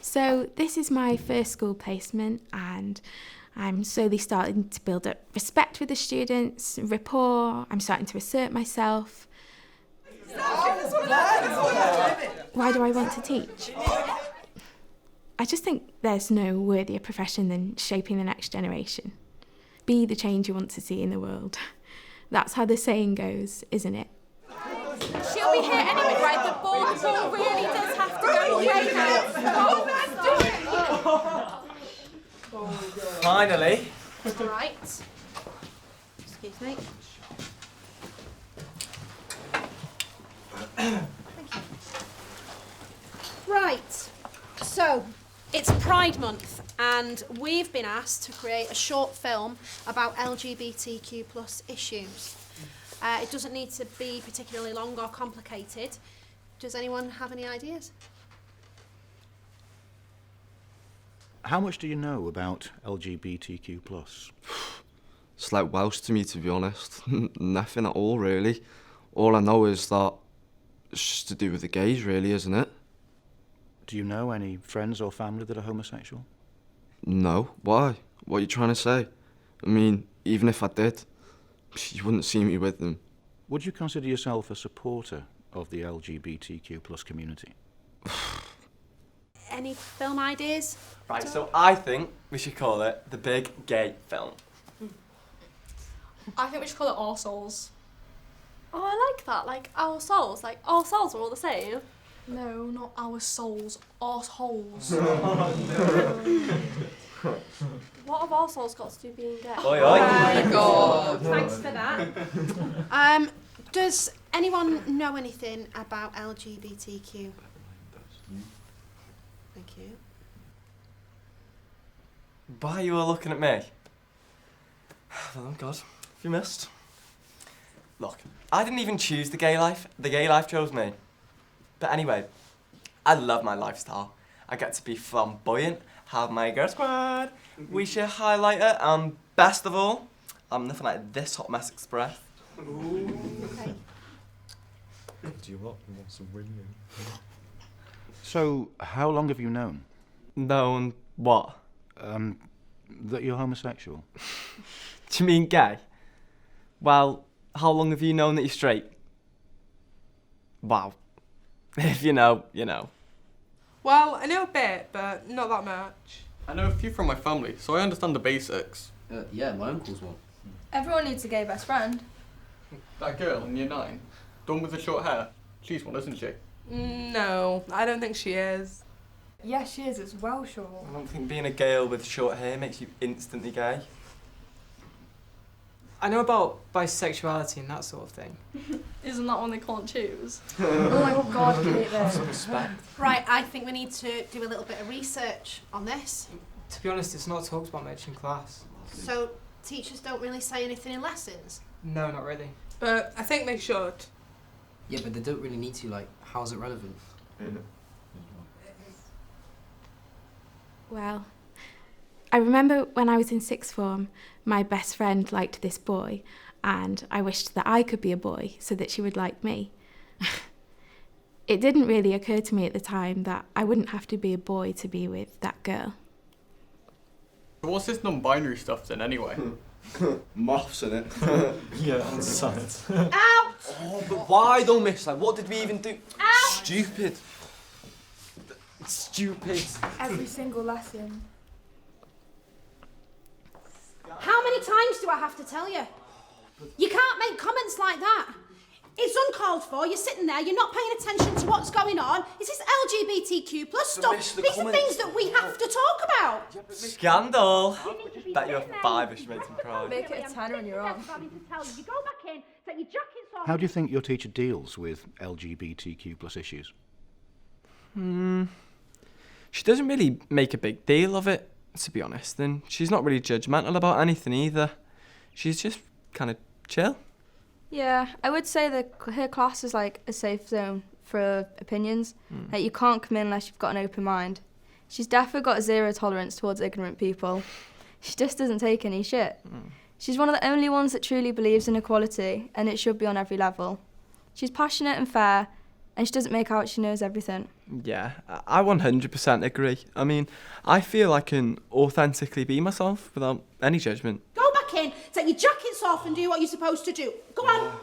So this is my first school placement, and I'm slowly starting to build up respect with the students, rapport. I'm starting to assert myself. Why do I want to teach? I just think there's no worthier profession than shaping the next generation. Be the change you want to see in the world. That's how the saying goes, isn't it? She'll be here anyway, right? The ball really does have to go away now. Finally. Right. Excuse me. Thank you. Right. So, it's Pride Month, and we've been asked to create a short film about LGBTQ plus issues. It doesn't need to be particularly long or complicated. Does anyone have any ideas? How much do you know about LGBTQ plus? It's like Welsh to me, to be honest. Nothing at all, really. All I know is that it's just to do with the gays, really, isn't it? Do you know any friends or family that are homosexual? No. Why? What are you trying to say? I mean, even if I did, you wouldn't see me with them. Would you consider yourself a supporter of the LGBTQ plus community? Any film ideas? Right, so I think we should call it The Big Gay Film. I think we should call it All Souls. Oh, I like that. Like, our souls. Like, all souls are all the same. No, not our souls, arseholes. What have all souls got to do being gay? Oi, oi. My God. Thanks for that. Does anyone know anything about LGBTQ? Thank you. Why are you all looking at me? Oh God, have you missed? Look, I didn't even choose the gay life. The gay life chose me. But anyway, I love my lifestyle. I get to be flamboyant, have my girl squad, we share highlighter, and best of all, I'm nothing like this hot mess express. Ooh. Okay. Do you want some winning? So, how long have you known? Known what? That you're homosexual. Do you mean gay? Well, how long have you known that you're straight? Wow. If you know, you know. Well, I know a bit, but not that much. I know a few from my family, so I understand the basics. Yeah, my uncle's one. Everyone needs a gay best friend. That girl in year 9, the one with the short hair, she's one, isn't she? No, I don't think she is. Yeah, she is. It's well short. I don't think being a girl with short hair makes you instantly gay. I know about bisexuality and that sort of thing. Isn't that one they can't choose? Oh my God, hate Some this. respect. Right, I think we need to do a little bit of research on this. To be honest, it's not talked about much in class. So, teachers don't really say anything in lessons? No, not really. But I think they should. Yeah, but they don't really need to, like, how's it relevant? Well, I remember when I was in sixth form, my best friend liked this boy, and I wished that I could be a boy so that she would like me. It didn't really occur to me at the time that I wouldn't have to be a boy to be with that girl. So what's this non-binary stuff then, anyway? Maths, innit? Yeah, and science. Out! Oh, but why though, miss? Like, what did we even do? Out! Stupid. Stupid. Every single lesson. How many times do I have to tell you? You can't make comments like that. It's uncalled for. You're sitting there, you're not paying attention to what's going on. Is this LGBTQ plus stuff? These are things that we have to talk about. Scandal! Bet you a fiver she made him cry. Make it a tenner and you're on. You go back in, take your jackets off. How do you think your teacher deals with LGBTQ plus issues? She doesn't really make a big deal of it, to be honest, and she's not really judgmental about anything either. She's just kind of chill. Yeah, I would say that her class is like a safe zone for opinions. Like, you can't come in unless you've got an open mind. She's definitely got zero tolerance towards ignorant people. She just doesn't take any shit. She's one of the only ones that truly believes in equality, and it should be on every level. She's passionate and fair, and she doesn't make out she knows everything. Yeah, I 100% agree. I mean, I feel I can authentically be myself without any judgment. Go back in, take your jackets off and do what you're supposed to do. Go on.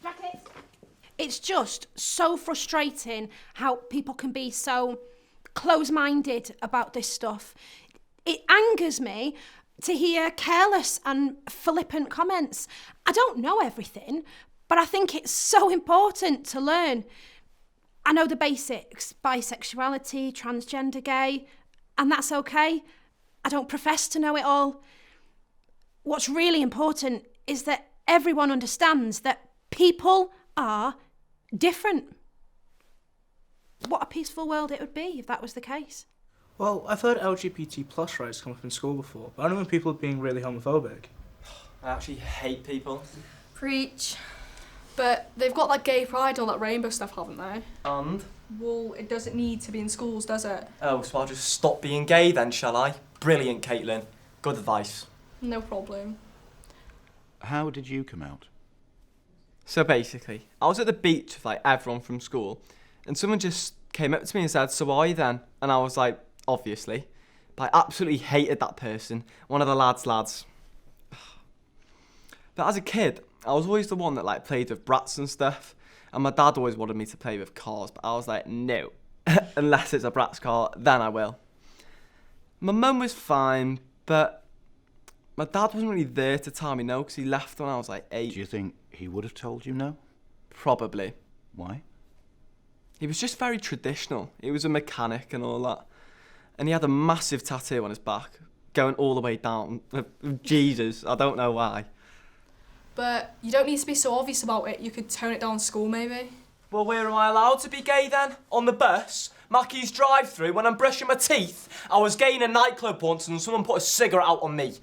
Jackets. It's just so frustrating how people can be so close-minded about this stuff. It angers me to hear careless and flippant comments. I don't know everything, but I think it's so important to learn. I know the basics: bisexuality, transgender, gay, and that's okay. I don't profess to know it all. What's really important is that everyone understands that people are different. What a peaceful world it would be if that was the case. Well, I've heard LGBT plus rights come up in school before, but I don't know when people are being really homophobic. I actually hate people. Preach. But they've got like gay pride and all that rainbow stuff, haven't they? And? Well, it doesn't need to be in schools, does it? Oh, so I'll just stop being gay then, shall I? Brilliant, Caitlin. Good advice. No problem. How did you come out? So basically, I was at the beach with like everyone from school, and someone just came up to me and said, "So are you then?" And I was like, obviously. But I absolutely hated that person, one of the lads. But as a kid, I was always the one that like played with brats and stuff, and my dad always wanted me to play with cars, but I was like, no, unless it's a brat's car, then I will. My mum was fine, but my dad wasn't really there to tell me no, because he left when I was like 8. Do you think he would have told you no? Probably. Why? He was just very traditional. He was a mechanic and all that. And he had a massive tattoo on his back, going all the way down. Jesus, I don't know why. But you don't need to be so obvious about it. You could tone it down in school, maybe. Well, where am I allowed to be gay then? On the bus? Mackey's drive-through when I'm brushing my teeth? I was gay in a nightclub once and someone put a cigarette out on me.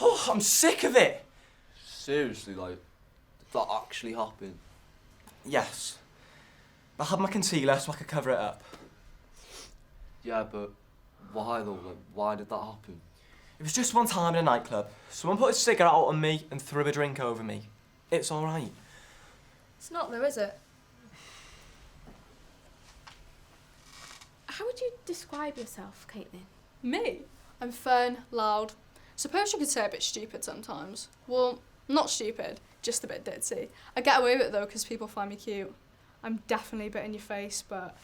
Oh, I'm sick of it. Seriously, like, did that actually happen? Yes. I had my concealer so I could cover it up. Yeah, but why though? Like, why did that happen? It was just one time in a nightclub. Someone put a cigarette out on me and threw a drink over me. It's all right. It's not though, is it? How would you describe yourself, Caitlin? Me? I'm fun, loud. Suppose you could say a bit stupid sometimes. Well, not stupid, just a bit ditzy. I get away with it though because people find me cute. I'm definitely a bit in your face, but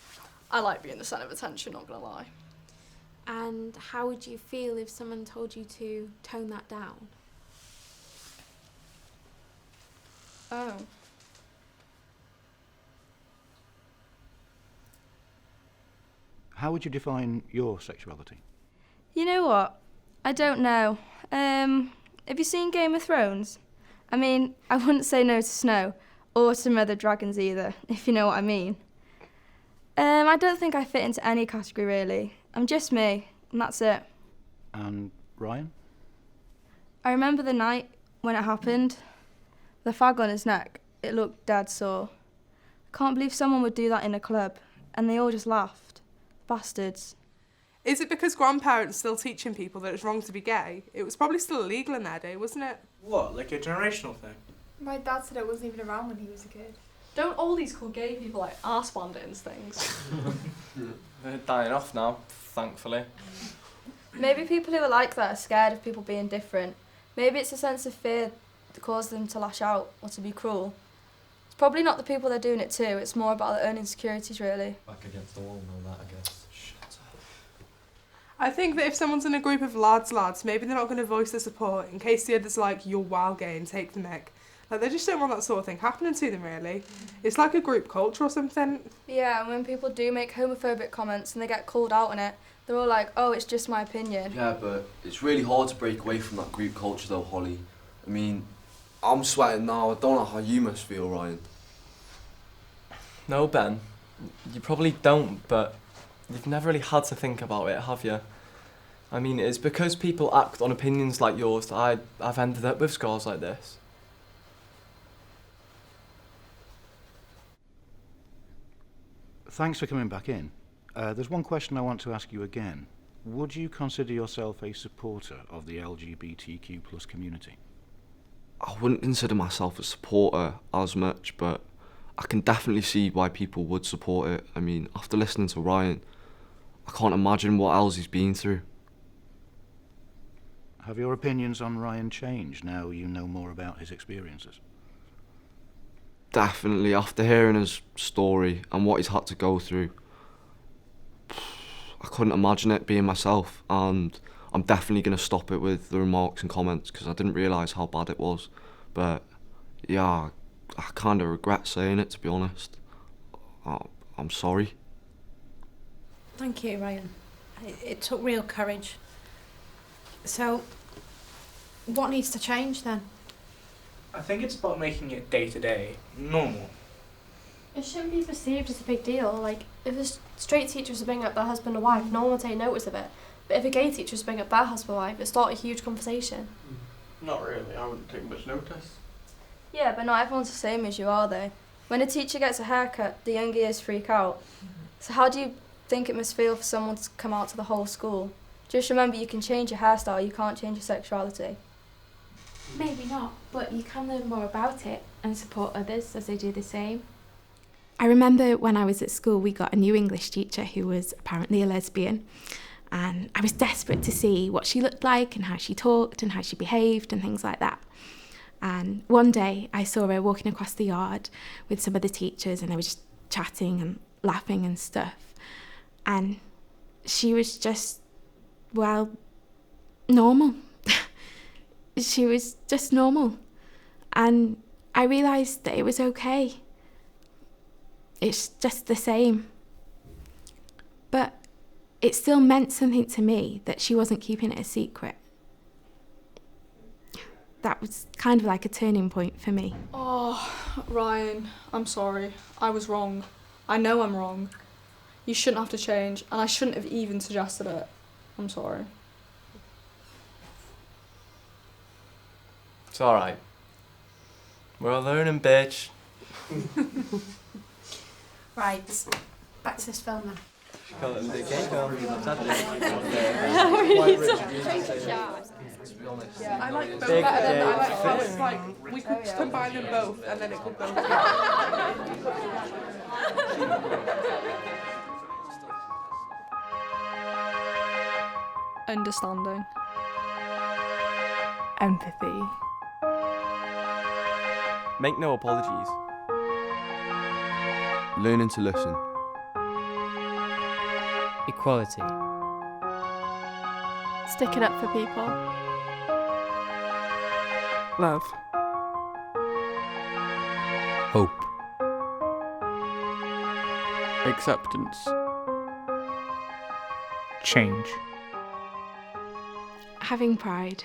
I like being the centre of attention, not gonna lie. And how would you feel if someone told you to tone that down? Oh. How would you define your sexuality? You know what? I don't know. Have you seen Game of Thrones? I mean, I wouldn't say no to Snow, or some other dragons either, if you know what I mean. I don't think I fit into any category really. I'm just me, and that's it. And Ryan? I remember the night when it happened. The fag on his neck, it looked dead sore. I can't believe someone would do that in a club, and they all just laughed. Bastards. Is it because grandparents still teaching people that it's wrong to be gay? It was probably still illegal in their day, wasn't it? What, like a generational thing? My dad said it wasn't even around when he was a kid. Don't all these cool gay people like arse bandits things? They're dying off now, thankfully. Maybe people who are like that are scared of people being different. Maybe it's a sense of fear that causes them to lash out or to be cruel. It's probably not the people they're doing it to, it's more about their own insecurities really. Back against the wall and all that, I guess. I I think that if someone's in a group of lads, maybe they're not going to voice their support in case the other's like, you're wild gay and take the mick. Like, they just don't want that sort of thing happening to them, really. It's like a group culture or something. Yeah, and when people do make homophobic comments and they get called out on it, they're all like, oh, it's just my opinion. Yeah, but it's really hard to break away from that group culture though, Holly. I mean, I'm sweating now. I don't know how you must feel, Ryan. No, Ben. You probably don't, but you've never really had to think about it, have you? I mean, it's because people act on opinions like yours that I've ended up with scars like this. Thanks for coming back in. There's one question I want to ask you again. Would you consider yourself a supporter of the LGBTQ plus community? I wouldn't consider myself a supporter as much, but I can definitely see why people would support it. I mean, after listening to Ryan, I can't imagine what else he's been through. Have your opinions on Ryan changed now you know more about his experiences? Definitely, after hearing his story and what he's had to go through, I couldn't imagine it being myself, and I'm definitely going to stop it with the remarks and comments because I didn't realise how bad it was. But yeah, I kind of regret saying it, to be honest. I'm sorry. Thank you, Ryan. It took real courage. So, what needs to change then? I think it's about making it day to day, normal. It shouldn't be perceived as a big deal. Like, if a straight teacher was to bring up their husband or wife, no one would take notice of it. But if a gay teacher was to bring up their husband or wife, it'd start a huge conversation. Not really, I wouldn't take much notice. Yeah, but not everyone's the same as you, are they? When a teacher gets a haircut, the young ears freak out. So how do you think it must feel for someone to come out to the whole school? Just remember, you can change your hairstyle, you can't change your sexuality. Maybe not, but you can learn more about it and support others as they do the same. I remember when I was at school, we got a new English teacher who was apparently a lesbian, and I was desperate to see what she looked like and how she talked and how she behaved and things like that. And one day I saw her walking across the yard with some other teachers, and they were just chatting and laughing and stuff. And she was just, well, normal. She was just normal. And I realised that it was okay. It's just the same. But it still meant something to me that she wasn't keeping it a secret. That was kind of like a turning point for me. Oh, Ryan, I'm sorry. I was wrong. I know I'm wrong. You shouldn't have to change, and I shouldn't have even suggested it. I'm sorry. It's alright. We're all learning, bitch. Right, back to this film then. I like both better than I like how it's like we could combine them both and then it could go together. Understanding. Empathy. Make no apologies. Learning to listen. Equality. Sticking up for people. Love. Hope. Acceptance. Change. Having pride.